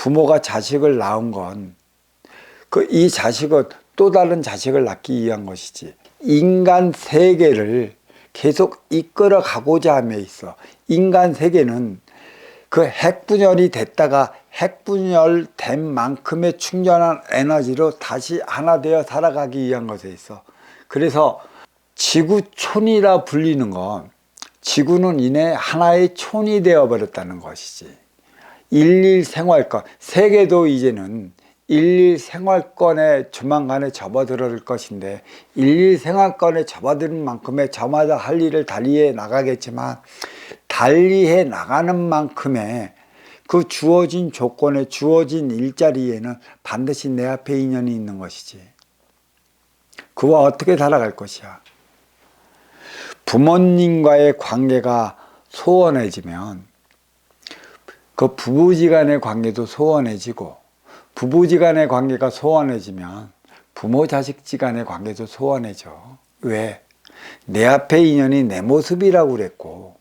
부모가 자식을 낳은 건 이 자식은 또 다른 자식을 낳기 위한 것이지, 인간 세계를 계속 이끌어 가고자 함에 있어 인간 세계는 그 핵분열이 됐다가 핵분열된 만큼의 충전한 에너지로 다시 하나 되어 살아가기 위한 것에 있어. 그래서 지구촌이라 불리는 건, 지구는 이내 하나의 촌이 되어버렸다는 것이지. 일일 생활권, 세계도 이제는 일일 생활권에 조만간에 접어들 것인데, 일일 생활권에 접어드는 만큼의 저마다 할 일을 달리해 나가겠지만, 달리해 나가는 만큼의 그 주어진 조건에 주어진 일자리에는 반드시 내 앞에 인연이 있는 것이지. 그와 어떻게 살아갈 것이야. 부모님과의 관계가 소원해지면 그 부부지간의 관계도 소원해지고, 부부지간의 관계가 소원해지면 부모 자식지간의 관계도 소원해져. 왜? 내 앞에 인연이 내 모습이라고 그랬고,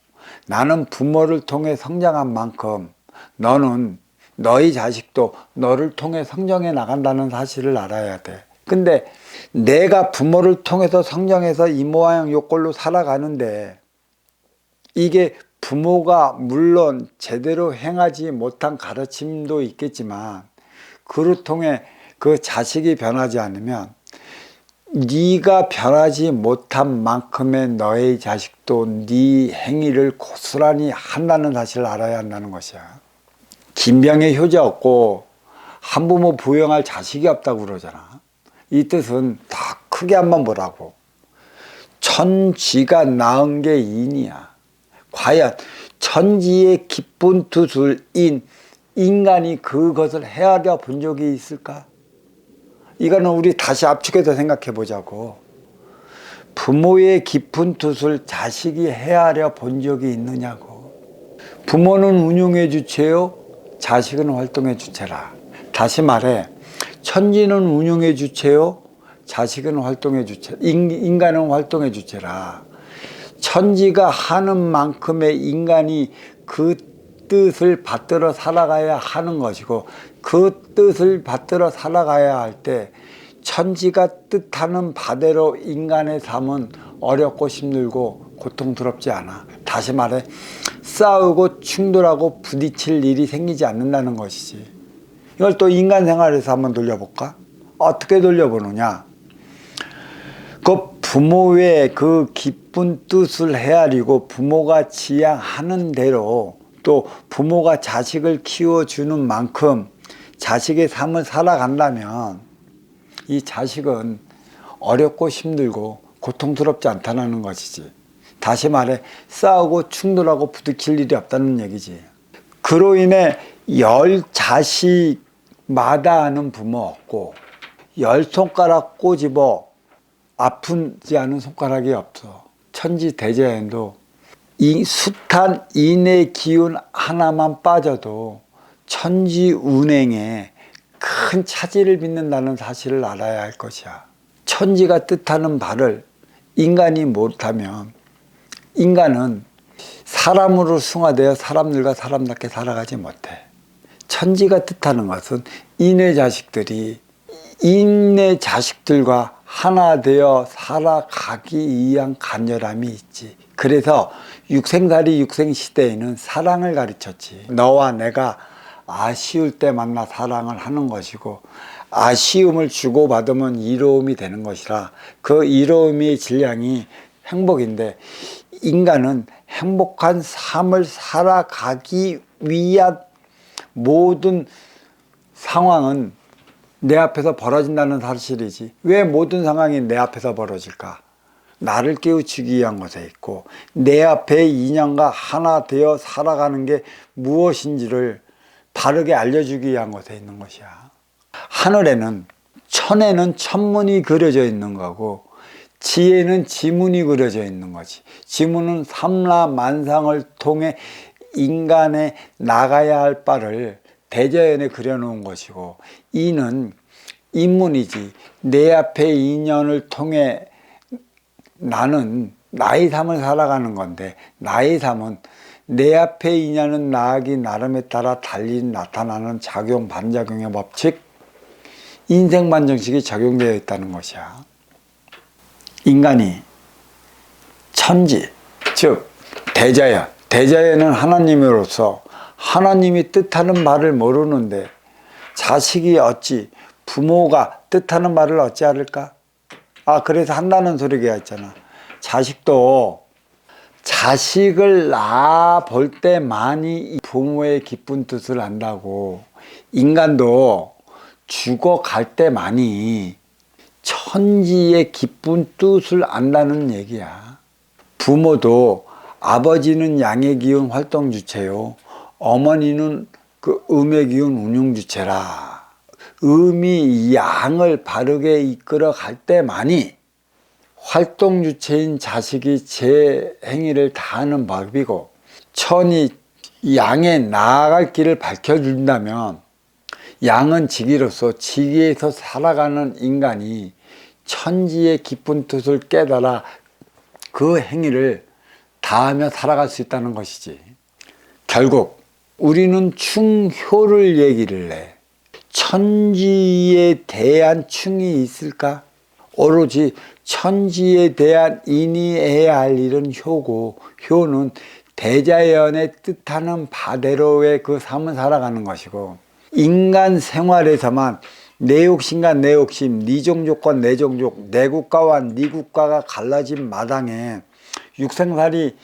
나는 부모를 통해 성장한 만큼 너는, 너희 자식도 너를 통해 성장해 나간다는 사실을 알아야 돼. 근데 내가 부모를 통해서 성장해서 이 모양 요 꼴로 살아가는데, 이게 부모가 물론 제대로 행하지 못한 가르침도 있겠지만 그를 통해 그 자식이 변하지 않으면 네가 변하지 못한 만큼의 너의 자식도 네 행위를 고스란히 한다는 사실을 알아야 한다는 것이야. 김병의 효자 없고 한부모 부양할 자식이 없다고 그러잖아. 이 뜻은 더 크게 한번 보라고. 천지가 낳은 게 인이야. 과연 천지의 기쁜 투술인 인간이 그것을 헤아려 본 적이 있을까? 이거는 우리 다시 압축해서 생각해 보자고. 부모의 깊은 뜻을 자식이 헤아려 본 적이 있느냐고. 부모는 운용의 주체요, 자식은 활동의 주체라. 다시 말해, 천지는 운용의 주체요, 자식은 활동의 주체, 인간은 활동의 주체라. 천지가 하는 만큼의 인간이 그 뜻을 받들어 살아가야 하는 것이고, 그 뜻을 받들어 살아가야 할 때 천지가 뜻하는 바대로 인간의 삶은 어렵고 힘들고 고통스럽지 않아. 다시 말해, 싸우고 충돌하고 부딪힐 일이 생기지 않는다는 것이지. 이걸 또 인간 생활에서 한번 돌려볼까? 어떻게 돌려보느냐? 그 부모의 그 깊은 뜻을 헤아리고 부모가 지향하는 대로, 또 부모가 자식을 키워주는 만큼 자식의 삶을 살아간다면 이 자식은 어렵고 힘들고 고통스럽지 않다는 것이지. 다시 말해, 싸우고 충돌하고 부딪힐 일이 없다는 얘기지. 그로 인해 10자식마다 하는 부모 없고 10손가락 꼬집어 아프지 않은 손가락이 없어. 천지대자연도 이 숱한 인의 기운 하나만 빠져도 천지운행에 큰 차질을 빚는다는 사실을 알아야 할 것이야. 천지가 뜻하는 바를 인간이 못하면 인간은 사람으로 승화되어 사람들과 사람답게 살아가지 못해. 천지가 뜻하는 것은 인의 자식들이 인의 자식들과 하나 되어 살아가기 위한 간절함이 있지. 그래서 육생살이 육생시대에는 사랑을 가르쳤지. 너와 내가 아쉬울 때 만나 사랑을 하는 것이고, 아쉬움을 주고받으면 이로움이 되는 것이라, 그 이로움의 질량이 행복인데, 인간은 행복한 삶을 살아가기 위한 모든 상황은 내 앞에서 벌어진다는 사실이지. 왜 모든 상황이 내 앞에서 벌어질까? 나를 깨우치기 위한 것에 있고, 내 앞에 인연과 하나 되어 살아가는 게 무엇인지를 바르게 알려주기 위한 것에 있는 것이야. 하늘에는, 천에는 천문이 그려져 있는 거고, 지혜는 지문이 그려져 있는 거지. 지문은 삼라만상을 통해 인간의 나가야 할 바를 대자연에 그려놓은 것이고, 이는 인문이지. 내 앞의 인연을 통해 나는 나의 삶을 살아가는 건데, 나의 삶은 내 앞의 인연은 나아가기 나름에 따라 달리 나타나는 작용 반작용의 법칙, 인생 반정식이 적용되어 있다는 것이야. 인간이 천지, 즉 대자연, 대자연은 하나님으로서 하나님이 뜻하는 바를 모르는데 자식이 어찌 부모가 뜻하는 바를 어찌 알을까? 그래서 한다는 소리가 있잖아. 자식도 자식을 낳아 볼 때만이 부모의 기쁜 뜻을 안다고, 인간도 죽어갈 때만이 천지의 기쁜 뜻을 안다는 얘기야. 부모도 아버지는 양의 기운 활동 주체요, 어머니는 그 음의 기운 운용 주체라. 음이 양을 바르게 이끌어 갈 때만이 활동 주체인 자식이 제 행위를 다하는 법이고, 천이 양의 나아갈 길을 밝혀준다면 양은 지기로서 지기에서 살아가는 인간이 천지의 깊은 뜻을 깨달아 그 행위를 다하며 살아갈 수 있다는 것이지. 결국 우리는 충효를 얘기를 해. 천지에 대한 충이 있을까? 오로지 천지에 대한 인이 해야 할 일은 효고, 효는 대자연의 뜻하는 바대로의 그 삶을 살아가는 것이고, 인간 생활에서만 내 욕심과 내 욕심, 네 종족과 내 종족, 내 국가와 네 국가가 갈라진 마당에 육생살이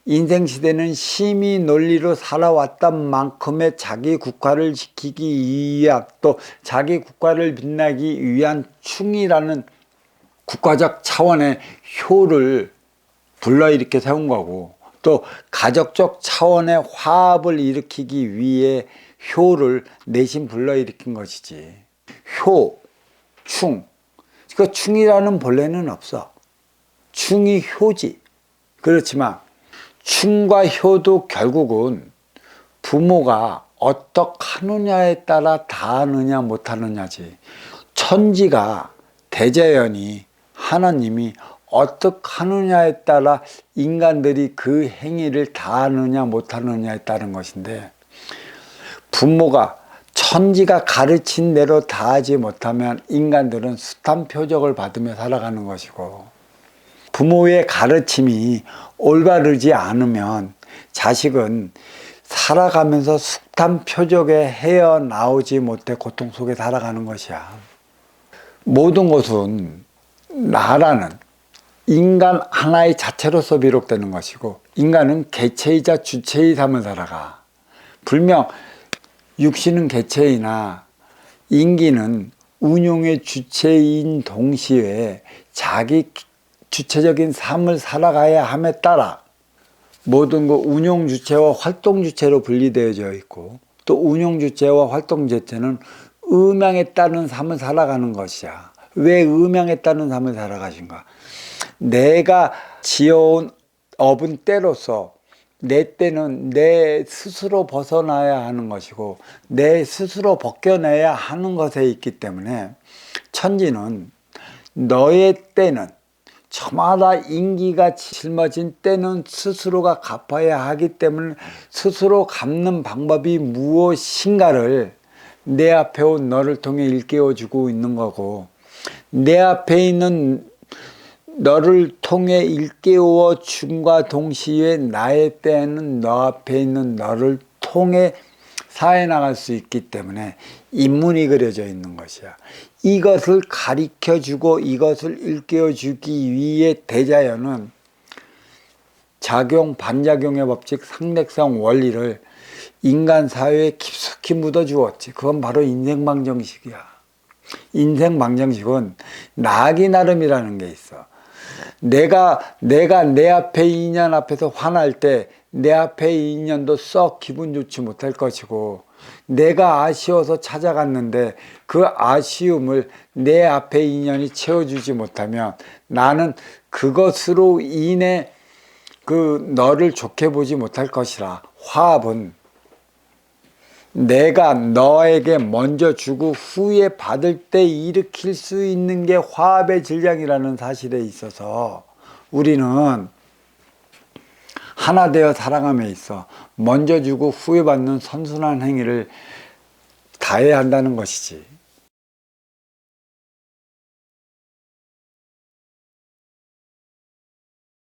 인생시대는 심히 논리로 살아왔던 만큼의 자기 국가를 지키기 위한, 또 자기 국가를 빛나기 위한 충이라는 국가적 차원의 효를 불러일으켜 세운 거고, 또 가족적 차원의 화합을 일으키기 위해 효를 내심 불러일으킨 것이지. 효, 충. 그 충이라는 본래는 없어. 충이 효지. 그렇지만 충과 효도 결국은 부모가 어떻게 하느냐에 따라 다하느냐 못하느냐지. 천지가, 대자연이, 하나님이 어떻게 하느냐에 따라 인간들이 그 행위를 다하느냐 못하느냐에 따른 것인데, 부모가 천지가 가르친 대로 다하지 못하면 인간들은 숱한 표적을 받으며 살아가는 것이고, 부모의 가르침이 올바르지 않으면 자식은 살아가면서 숱한 표적에 헤어나오지 못해 고통 속에 살아가는 것이야. 모든 것은 나라는 인간 하나의 자체로서 비록되는 것이고, 인간은 개체이자 주체의 삶을 살아가. 분명 육신은 개체이나 인기는 운용의 주체인 동시에 자기 주체적인 삶을 살아가야 함에 따라 모든 그 운용 주체와 활동 주체로 분리되어져 있고, 또 운용 주체와 활동 주체는 음양에 따른 삶을 살아가는 것이야. 왜 음양에 따른 삶을 살아가신가? 내가 지어온 업은 때로서 내 때는 내 스스로 벗어나야 하는 것이고, 내 스스로 벗겨내야 하는 것에 있기 때문에 천지는 너의 때는, 저마다 인기가 짊어진 때는 스스로가 갚아야 하기 때문에 스스로 갚는 방법이 무엇인가를 내 앞에 온 너를 통해 일깨워주고 있는 거고, 내 앞에 있는 너를 통해 일깨워 줌과 동시에 나의 때에는 너 앞에 있는 너를 통해 사해 나갈 수 있기 때문에 인문이 그려져 있는 것이야. 이것을 가르쳐주고 이것을 일깨워주기 위해 대자연은 작용, 반작용의 법칙, 상대성 원리를 인간 사회에 깊숙이 묻어주었지. 그건 바로 인생방정식이야. 인생방정식은 나기 나름이라는 게 있어. 내가 내 앞에 인연 앞에서 화날 때 내 앞에 인연도 썩 기분 좋지 못할 것이고, 내가 아쉬워서 찾아갔는데 그 아쉬움을 내 앞에 인연이 채워주지 못하면 나는 그것으로 인해 그 너를 좋게 보지 못할 것이라. 화합은 내가 너에게 먼저 주고 후에 받을 때 일으킬 수 있는 게 화합의 질량이라는 사실에 있어서 우리는 하나 되어 살아감에 있어 먼저 주고 후회 받는 선순환 행위를 다해야 한다는 것이지.